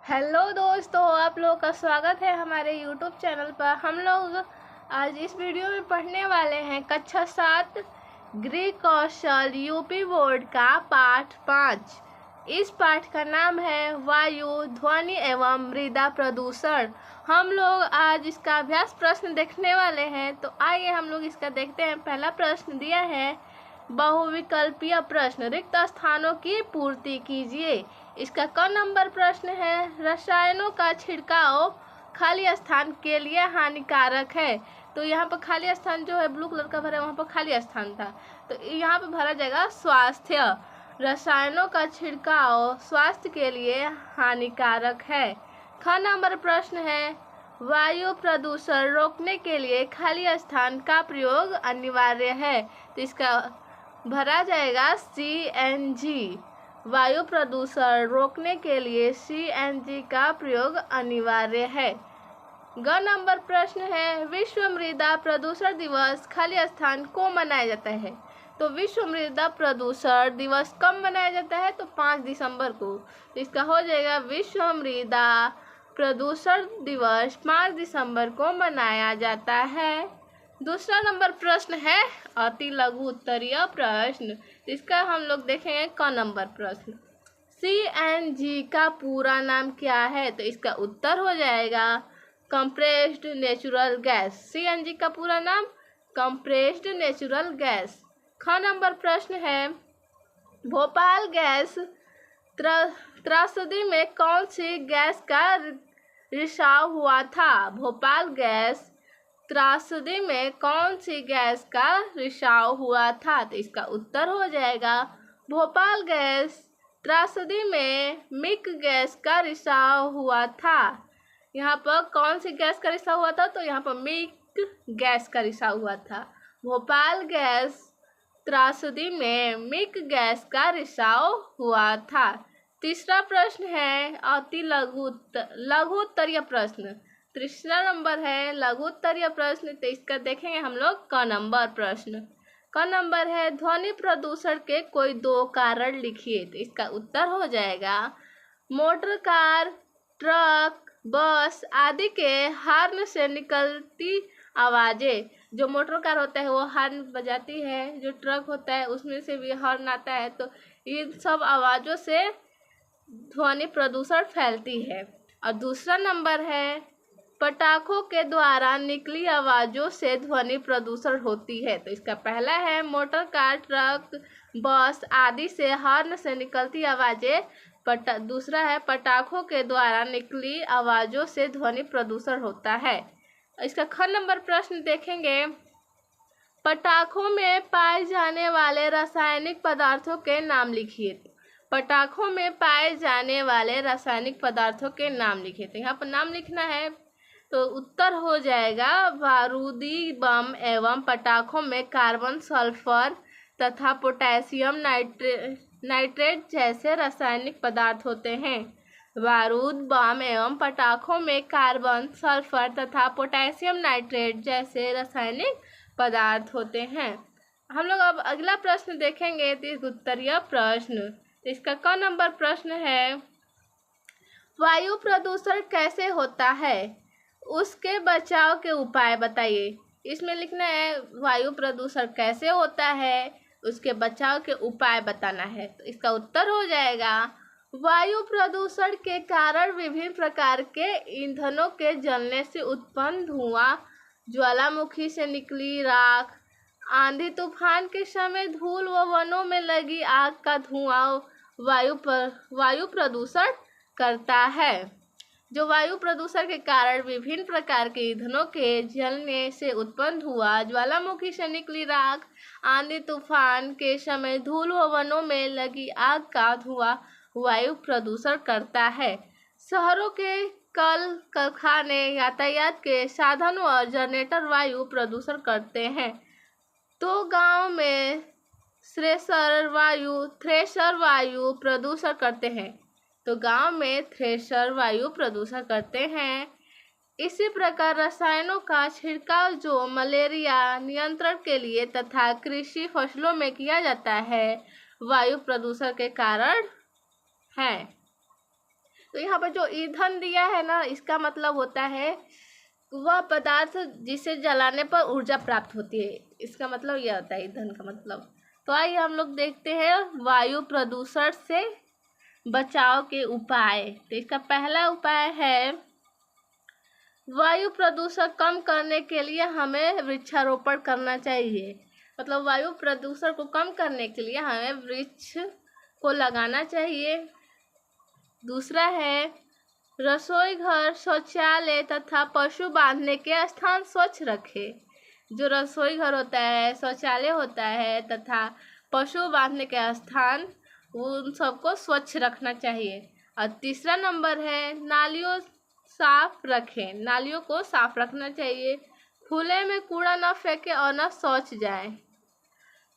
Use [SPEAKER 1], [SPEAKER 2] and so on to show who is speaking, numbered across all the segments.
[SPEAKER 1] Hello दोस्तों, आप लोगों का स्वागत है हमारे यूट्यूब चैनल पर। हम लोग आज इस वीडियो में पढ़ने वाले हैं कक्षा 7 गृह कौशल यूपी बोर्ड का पाठ 5। इस पाठ का नाम है वायु, ध्वनि एवं मृदा प्रदूषण। हम लोग आज इसका अभ्यास प्रश्न देखने वाले हैं, तो आइए हम लोग इसका देखते हैं। पहला प्रश्न दिया है बहुविकल्पीय प्रश्न, रिक्त स्थानों की पूर्ति कीजिए। इसका क नंबर प्रश्न है रसायनों का छिड़काव खाली स्थान के लिए हानिकारक है। तो यहाँ पर खाली स्थान जो है ब्लू कलर का भरा है, वहाँ पर खाली स्थान था, तो यहाँ पर भरा जाएगा स्वास्थ्य। रसायनों का छिड़काव स्वास्थ्य के लिए हानिकारक है। ख नंबर प्रश्न है वायु प्रदूषण रोकने के लिए खाली स्थान का प्रयोग अनिवार्य है। तो इसका भरा जाएगा CNG। वायु प्रदूषण रोकने के लिए CNG का प्रयोग अनिवार्य है। ग नंबर प्रश्न है विश्व मृदा प्रदूषण दिवस खाली स्थान को मनाया जाता है। तो विश्व मृदा प्रदूषण दिवस कब मनाया जाता है? तो 5 दिसंबर को। तो इसका हो जाएगा विश्व मृदा प्रदूषण दिवस 5 दिसंबर को मनाया जाता है। दूसरा नंबर प्रश्न है अति लघु उत्तरीय प्रश्न। इसका हम लोग देखेंगे क नंबर प्रश्न। CNG का पूरा नाम क्या है? तो इसका उत्तर हो जाएगा कंप्रेस्ड नेचुरल गैस। CNG का पूरा नाम कंप्रेस्ड नेचुरल गैस। ख नंबर प्रश्न है भोपाल गैस त्रासदी में कौन सी गैस का रिसाव हुआ था? भोपाल गैस त्रासदी में कौन सी गैस का रिसाव हुआ था? तो इसका उत्तर हो जाएगा भोपाल गैस त्रासदी में मिक गैस का रिसाव हुआ था। यहाँ पर कौन सी गैस का रिसाव हुआ था? तो यहाँ पर मिक गैस का रिसाव हुआ था। भोपाल गैस त्रासदी में मिक गैस का रिसाव हुआ था। तीसरा प्रश्न है अति लघु उत्तरीय प्रश्न। तीसरा नंबर है लघु उत्तरीय प्रश्न। तो इसका देखेंगे हम लोग क नंबर प्रश्न। क नंबर है ध्वनि प्रदूषण के कोई 2 कारण लिखिए। तो इसका उत्तर हो जाएगा मोटर कार, ट्रक, बस आदि के हॉर्न से निकलती आवाजें। जो मोटर कार होता है वो हॉर्न बजाती है, जो ट्रक होता है उसमें से भी हॉर्न आता है। तो इन सब आवाज़ों से ध्वनि प्रदूषण फैलती है। और दूसरा नंबर है पटाखों के द्वारा निकली आवाज़ों से ध्वनि प्रदूषण होती है। तो इसका पहला है मोटर कार, ट्रक, बस आदि से हॉर्न से निकलती आवाज़ें। दूसरा है पटाखों के द्वारा निकली आवाज़ों से ध्वनि प्रदूषण होता है। इसका ख नंबर प्रश्न देखेंगे पटाखों में पाए जाने वाले रासायनिक पदार्थों के नाम लिखिए। पटाखों में पाए जाने वाले रासायनिक पदार्थों के नाम लिखिए। तो यहाँ पर नाम लिखना है, तो उत्तर हो जाएगा बारूदी बम एवं पटाखों में कार्बन, सल्फर तथा पोटेशियम नाइट्रेट जैसे रासायनिक पदार्थ होते हैं। बारूद, बम एवं पटाखों में कार्बन, सल्फर तथा पोटेशियम नाइट्रेट जैसे रासायनिक पदार्थ होते हैं। हम लोग अब अगला प्रश्न देखेंगे उत्तरीय प्रश्न। इसका क नंबर प्रश्न है वायु प्रदूषण कैसे होता है? उसके बचाव के उपाय बताइए। इसमें लिखना है वायु प्रदूषण कैसे होता है, उसके बचाव के उपाय बताना है। तो इसका उत्तर हो जाएगा वायु प्रदूषण के कारण विभिन्न प्रकार के ईंधनों के जलने से उत्पन्न धुआं, ज्वालामुखी से निकली राख, आंधी तूफान के समय धूल व वनों में लगी आग का धुआं वायु प्रदूषण करता है। जो वायु प्रदूषण के कारण विभिन्न प्रकार के ईंधनों के जलने से उत्पन्न धुआं, ज्वालामुखी से निकली राख, आंधी तूफान के समय धूल व वनों में लगी आग का धुआं वायु प्रदूषण करता है। शहरों के कल कारखाने, यातायात के साधन व जनरेटर वायु प्रदूषण करते हैं। तो गांव में थ्रेशर वायु प्रदूषण करते हैं। तो गांव में थ्रेशर वायु प्रदूषण करते हैं। इसी प्रकार रसायनों का छिड़काव जो मलेरिया नियंत्रण के लिए तथा कृषि फसलों में किया जाता है वायु प्रदूषण के कारण है। तो यहाँ पर जो ईंधन दिया है ना, इसका मतलब होता है वह पदार्थ जिसे जलाने पर ऊर्जा प्राप्त होती है। इसका मतलब यह होता है ईंधन का मतलब। तो आइए हम लोग देखते हैं वायु प्रदूषण से बचाव के उपाय। तो इसका पहला उपाय है, वायु प्रदूषण कम करने के लिए हमें वृक्षारोपण करना चाहिए। मतलब वायु प्रदूषण को कम करने के लिए हमें वृक्ष को लगाना चाहिए। दूसरा है, रसोई घर, शौचालय तथा पशु बांधने के स्थान स्वच्छ रखें। जो रसोई घर होता है, शौचालय होता है तथा पशु बांधने के स्थान, उन सबको स्वच्छ रखना चाहिए। और तीसरा नंबर है, नालियों साफ रखें। नालियों को साफ रखना चाहिए। खुले में कूड़ा ना फेंके और ना शौच जाए।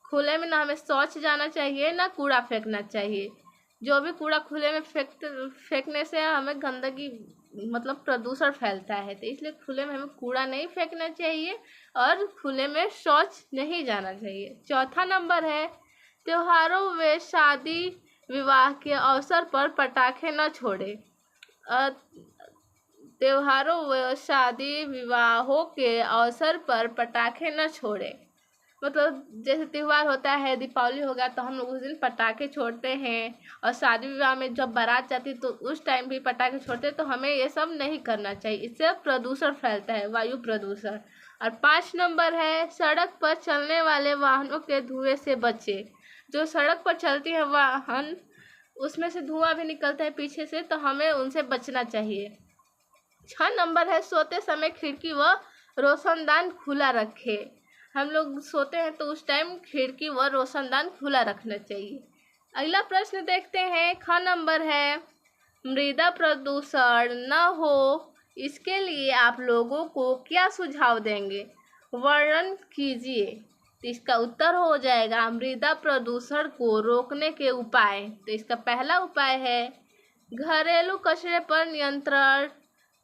[SPEAKER 1] खुले में ना हमें शौच जाना चाहिए, ना कूड़ा फेंकना चाहिए। जो भी कूड़ा खुले में फेंकने से हमें गंदगी मतलब प्रदूषण फैलता है। तो इसलिए खुले में हमें कूड़ा नहीं फेंकना चाहिए और खुले में शौच नहीं जाना चाहिए। चौथा नंबर है, त्योहारों व शादी विवाह के अवसर पर पटाखे न छोड़े। त्योहारों व शादी विवाहों के अवसर पर पटाखे न छोड़े। मतलब जैसे त्यौहार होता है, दीपावली हो गया, तो हम लोग उस दिन पटाखे छोड़ते हैं। और शादी विवाह में जब बारात जाती है तो उस टाइम भी पटाखे छोड़ते हैं। तो हमें ये सब नहीं करना चाहिए, इससे प्रदूषण फैलता है, वायु प्रदूषण। और 5 नंबर है, सड़क पर चलने वाले वाहनों के धुएं से बचे। जो सड़क पर चलती है वाहन, उसमें से धुआं भी निकलता है पीछे से, तो हमें उनसे बचना चाहिए। 6 नंबर है, सोते समय खिड़की व रोशनदान खुला रखे। हम लोग सोते हैं तो उस टाइम खिड़की व रोशनदान खुला रखना चाहिए। अगला प्रश्न देखते हैं। ख नंबर है, मृदा प्रदूषण न हो इसके लिए आप लोगों को क्या सुझाव देंगे, वर्णन कीजिए। तो इसका उत्तर हो जाएगा, मृदा प्रदूषण को रोकने के उपाय। तो इसका पहला उपाय है, घरेलू कचरे पर नियंत्रण,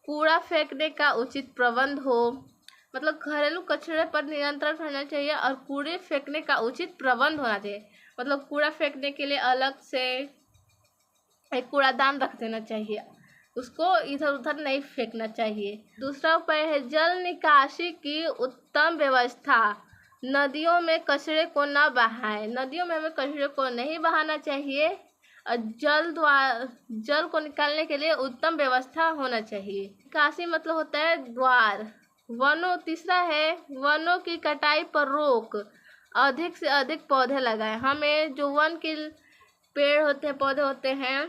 [SPEAKER 1] कूड़ा फेंकने का उचित प्रबंध हो। मतलब घरेलू कचरे पर नियंत्रण रहना चाहिए और कूड़े फेंकने का उचित प्रबंध होना चाहिए। मतलब कूड़ा फेंकने के लिए अलग से एक कूड़ादान रख देना चाहिए, उसको इधर उधर नहीं फेंकना चाहिए। दूसरा उपाय है, जल निकासी की उत्तम व्यवस्था। नदियों में कचरे को न बहाएं। नदियों में हमें कचरे को नहीं बहाना चाहिए। और जल को निकालने के लिए उत्तम व्यवस्था होना चाहिए। निकासी मतलब होता है द्वार। तीसरा है, वनों की कटाई पर रोक। अधिक से अधिक पौधे लगाएं। हमें जो वन के पेड़ होते हैं, पौधे होते हैं,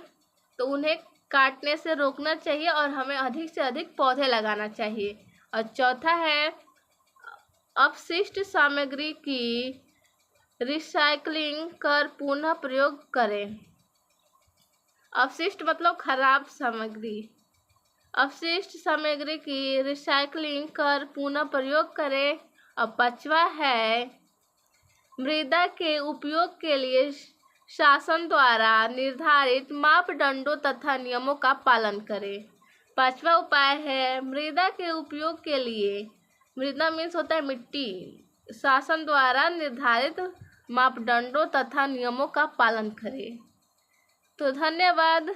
[SPEAKER 1] तो उन्हें काटने से रोकना चाहिए और हमें अधिक से अधिक पौधे लगाना चाहिए। और चौथा है, अपशिष्ट सामग्री की रिसाइकलिंग कर पुनः प्रयोग करें। अपशिष्ट मतलब खराब सामग्री। अपशिष्ट सामग्री की रिसाइकलिंग कर पुनः प्रयोग करें। और 5वां है, मृदा के उपयोग के लिए शासन द्वारा निर्धारित मापदंडों तथा नियमों का पालन करें। 5वां उपाय है, मृदा के उपयोग के लिए, मृदा मीन्स होता है मिट्टी, शासन द्वारा निर्धारित मापदंडों तथा नियमों का पालन करें। तो धन्यवाद।